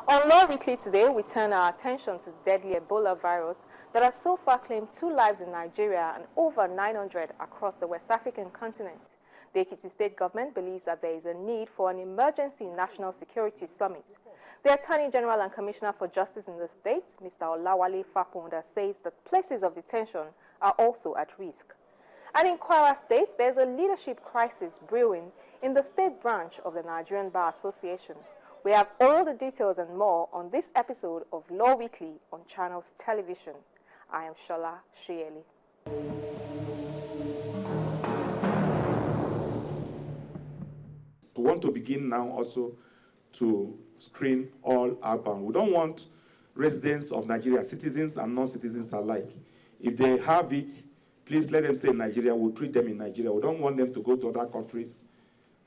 On Law Weekly today, we turn our attention to the deadly Ebola virus that has so far claimed 2 lives in Nigeria and over 900 across the West African continent. The Ekiti state government believes that there is a need for an emergency national security summit. The Attorney General and Commissioner for Justice in the state, Mr. Olawale Fapohunda, says that places of detention are also at risk. And in Kwara State, there's a leadership crisis brewing in the state branch of the Nigerian Bar Association. We have all the details and more on this episode of Law Weekly on Channels Television. I am Shola Shieli. We want to begin now also to screen all outbound. We don't want residents of Nigeria, citizens and non-citizens alike. If they have it, please let them stay in Nigeria. We'll treat them in Nigeria. We don't want them to go to other countries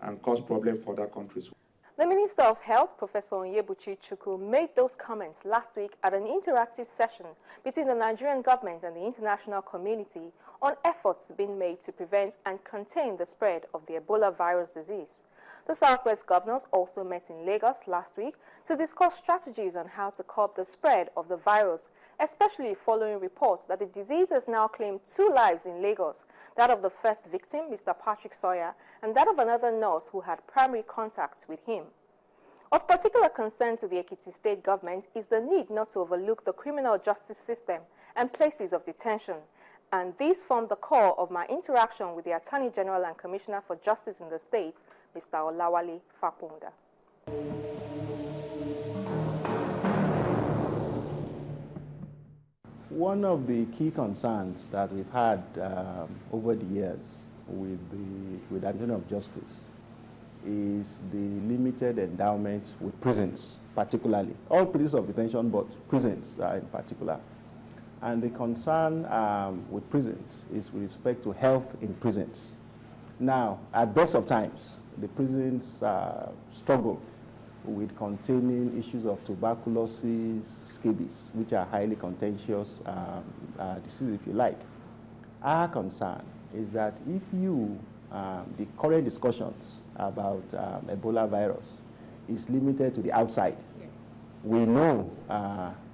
and cause problems for other countries. The Minister of Health, Professor Onyebuchi Chukwu, made those comments last week at an interactive session between the Nigerian government and the international community on efforts being made to prevent and contain the spread of the Ebola virus disease. The Southwest governors also met in Lagos last week to discuss strategies on how to curb the spread of the virus, especially following reports that the disease has now claimed 2 lives in Lagos, that of the first victim, Mr. Patrick Sawyer, and that of another nurse who had primary contact with him. Of particular concern to the Ekiti state government is the need not to overlook the criminal justice system and places of detention. And these form the core of my interaction with the Attorney General and Commissioner for Justice in the state, Mr. Olawale Fapohunda. One of the key concerns that we've had over the years with the Attorney of Justice is the limited endowment with prisons, particularly. All places of detention, but prisons in particular. And the concern with prisons is with respect to health in prisons. Now, at best of times, the prisons struggle with containing issues of tuberculosis, scabies, which are highly contagious diseases, if you like. Our concern is that if the current discussions about Ebola virus is limited to the outside, yes. We know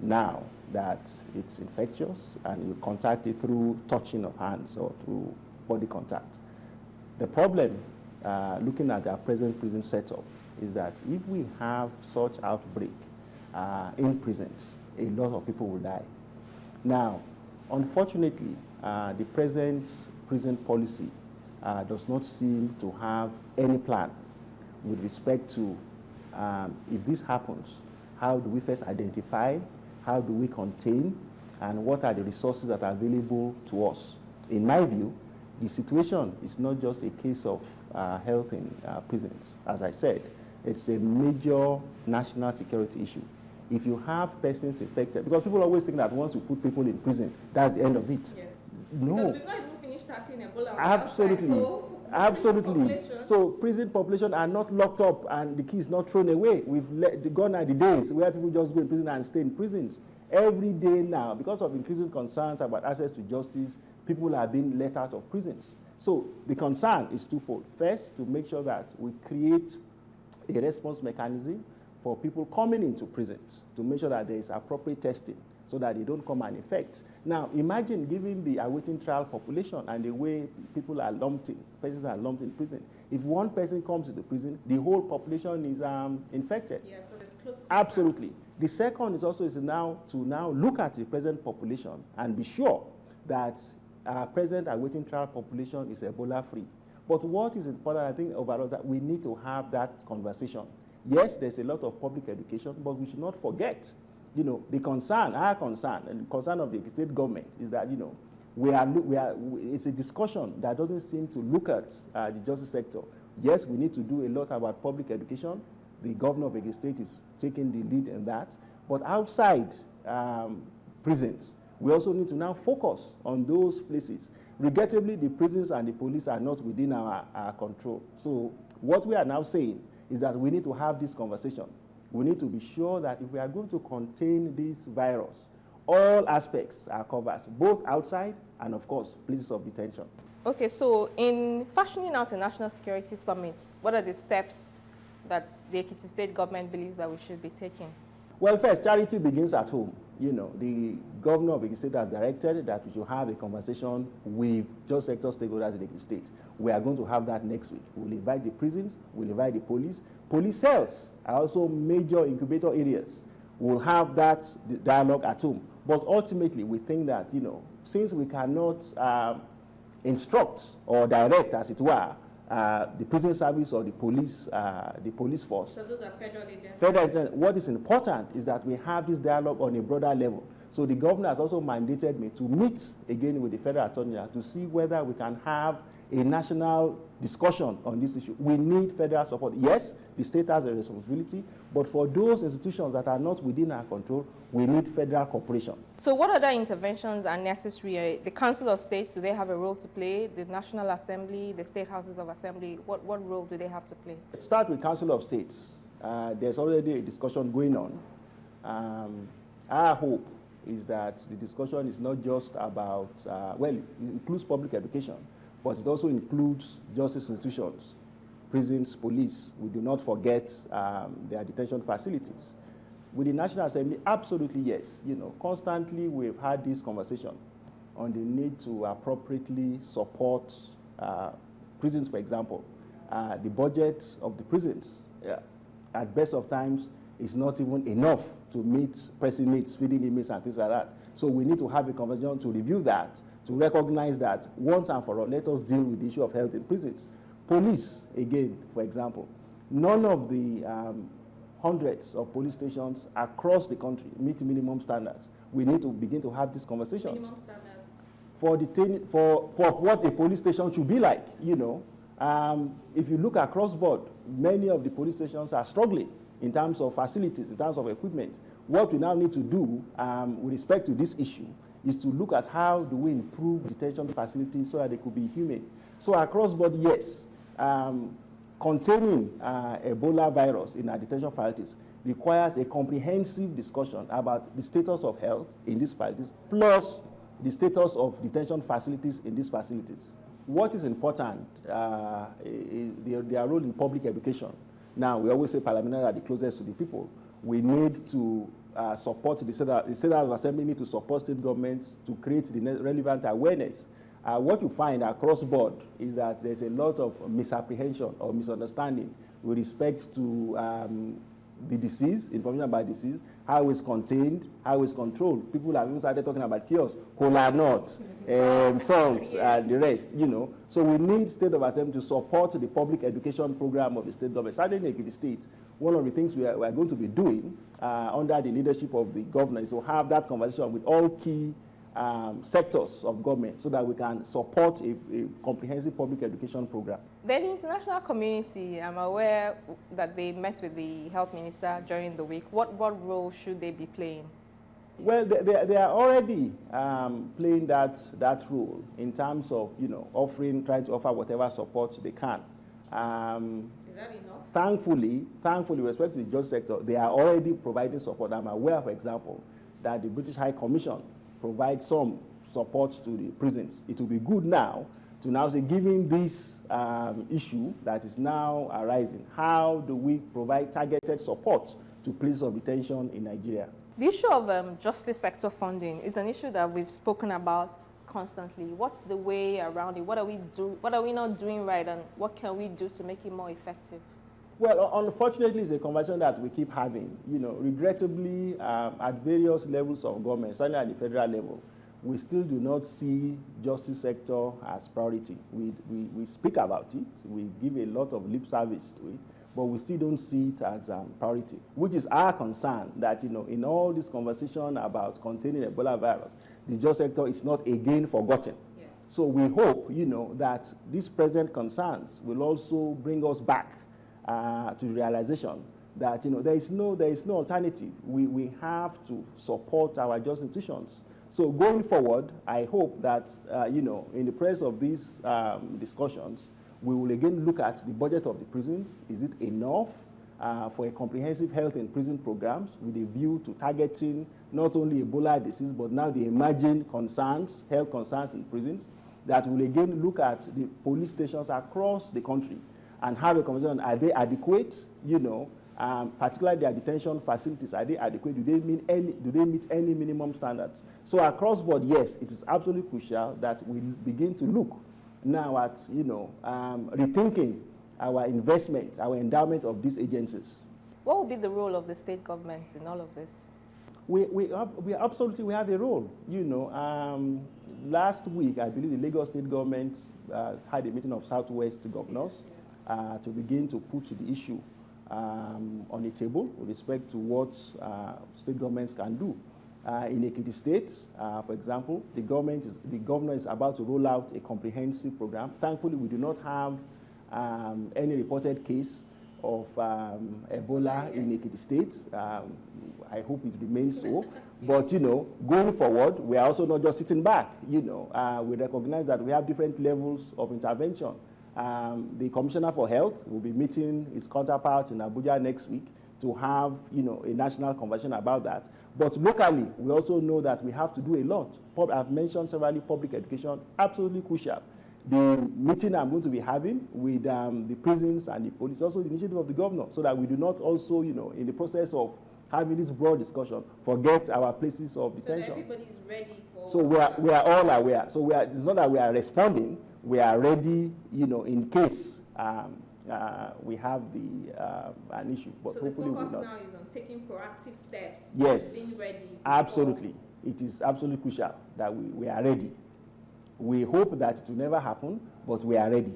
now that it's infectious and you contact it through touching of hands or through body contact. The problem, looking at our present prison setup, is that if we have such outbreak in prisons, a lot of people will die. Now, unfortunately, the present prison policy does not seem to have any plan with respect to if this happens, how do we first identify, how do we contain, and what are the resources that are available to us. In my view, the situation is not just a case of health in prisons. As I said, it's a major national security issue. If you have persons infected, because people always think that once you put people in prison, that's the end of it. Yes. No. Because we've not even finished tackling Ebola. Absolutely. So absolutely. So prison population are not locked up and the key is not thrown away. Gone are the days where people just go in prison and stay in prisons. Every day now, because of increasing concerns about access to justice, people are being let out of prisons. So the concern is twofold. First, to make sure that we create a response mechanism for people coming into prisons to make sure that there is appropriate testing so that they don't come and infect. Now, imagine given the awaiting trial population and the way people are lumped in, persons are lumped in prison. If one person comes into prison, the whole population is infected. Yeah, because it's close. Absolutely. The second is also to look at the present population and be sure that our present awaiting trial population is Ebola-free. But what is important, I think, overall, that we need to have that conversation. Yes, there's a lot of public education, but we should not forget, the concern, our concern, and the concern of the state government is that, it's a discussion that doesn't seem to look at the justice sector. Yes, we need to do a lot about public education. The governor of Ekiti State is taking the lead in that. But outside prisons, we also need to now focus on those places. Regrettably, the prisons and the police are not within our control. So what we are now saying is that we need to have this conversation. We need to be sure that if we are going to contain this virus, all aspects are covered, both outside and, of course, places of detention. Okay, so in fashioning out a national security summit, what are the steps that the Ekiti state government believes that we should be taking? Well, first, charity begins at home. You know, the governor of Ekiti State has directed that we should have a conversation with just sector stakeholders in Ekiti State. We are going to have that next week. We'll invite the prisons, we'll invite the police. Police cells are also major incubator areas. We'll have that dialogue at home. But ultimately, we think that, you know, since we cannot instruct or direct, as it were, the prison service or the police force. So those are federal agencies. Federal agencies. What is important is that we have this dialogue on a broader level. So the governor has also mandated me to meet again with the federal attorney to see whether we can have a national discussion on this issue. We need federal support. Yes, the state has a responsibility, but for those institutions that are not within our control, we need federal cooperation. So what other interventions are necessary? The Council of States, do they have a role to play? The National Assembly, the State Houses of Assembly, what role do they have to play? Let's start with Council of States. There's already a discussion going on. Our hope is that the discussion is not just about, well, it includes public education, but it also includes justice institutions, prisons, police. We do not forget their detention facilities. With the National Assembly, absolutely yes. You know, constantly we've had this conversation on the need to appropriately support prisons, for example. The budget of the prisons, at best of times, is not even enough to meet pressing needs, feeding inmates and things like that. So we need to have a conversation to review that, to recognize that once and for all, let us deal with the issue of health in prisons. Police, again, for example, none of the hundreds of police stations across the country meet minimum standards. We need to begin to have these conversations. Minimum standards? For what a police station should be like, you know. If you look across board, many of the police stations are struggling in terms of facilities, in terms of equipment. What we now need to do with respect to this issue is to look at how do we improve detention facilities so that they could be humane. So across board, yes, containing Ebola virus in our detention facilities requires a comprehensive discussion about the status of health in these facilities, plus the status of detention facilities in these facilities. What is important is their role in public education. Now, we always say parliamentarians are the closest to the people. We need to support the State Assembly need to support state governments to create the relevant awareness. What you find across board is that there's a lot of misapprehension or misunderstanding with respect to the disease, information about disease, how it's contained, how it's controlled. People have even started talking about cures, cola nut, salt, and the rest, you know. So we need State of Assembly to support the public education program of the state government. Certainly in Ekiti State, one of the things we are going to be doing under the leadership of the governor is to have that conversation with all key sectors of government so that we can support a comprehensive public education program. Then the international community, I'm aware that they met with the health minister during the week. What role should they be playing? Well, they are already playing that role in terms of, you know, trying to offer whatever support they can. Is that enough? Thankfully, with respect to the justice sector, they are already providing support. I'm aware, for example, that the British High Commission provide some support to the prisons. It will be good now to now say, given this issue that is now arising, how do we provide targeted support to places of detention in Nigeria? The issue of justice sector funding is an issue that we've spoken about constantly. What's the way around it? What are we not doing right, and what can we do to make it more effective? Well, unfortunately, it's a conversation that we keep having. You know, regrettably, at various levels of government, certainly at the federal level, we still do not see justice sector as priority. We speak about it, we give a lot of lip service to it, but we still don't see it as priority, which is our concern that, you know, in all this conversation about containing Ebola virus, the justice sector is not again forgotten. Yeah. So we hope, you know, that these present concerns will also bring us back to the realization that, you know, there is no alternative. We have to support our justice institutions. So going forward, I hope that, you know, in the presence of these discussions, we will again look at the budget of the prisons. Is it enough for a comprehensive health and prison programs with a view to targeting not only Ebola disease, but now the emerging concerns, health concerns in prisons, that will again look at the police stations across the country and have a conversation, are they adequate, you know, particularly their detention facilities, are they adequate? Do they meet any minimum standards? So across board, yes, it is absolutely crucial that we begin to look now at, rethinking our investment, our endowment of these agencies. What will be the role of the state governments in all of this? We absolutely have a role. Last week, I believe the Lagos state government had a meeting of Southwest governors to begin to put the issue on the table with respect to what state governments can do. In Ekiti State, for example, the governor is about to roll out a comprehensive program. Thankfully, we do not have any reported case of Ebola in Ekiti State. I hope it remains so. But, going forward, we are also not just sitting back. We recognize that we have different levels of intervention. The Commissioner for Health will be meeting his counterpart in Abuja next week to have, a national conversation about that. But locally, we also know that we have to do a lot. I've mentioned several public education, absolutely crucial. The meeting I'm going to be having with the prisons and the police, also the initiative of the governor, so that we do not also, in the process of having this broad discussion, forget our places of detention. So everybody's ready for... So we are all aware. So it's not that we are responding, we are ready, in case we have an issue. But so hopefully the focus we will not. now is on taking proactive steps. Yes, being ready. absolutely. It is absolutely crucial that we are ready. We hope that it will never happen, but we are ready.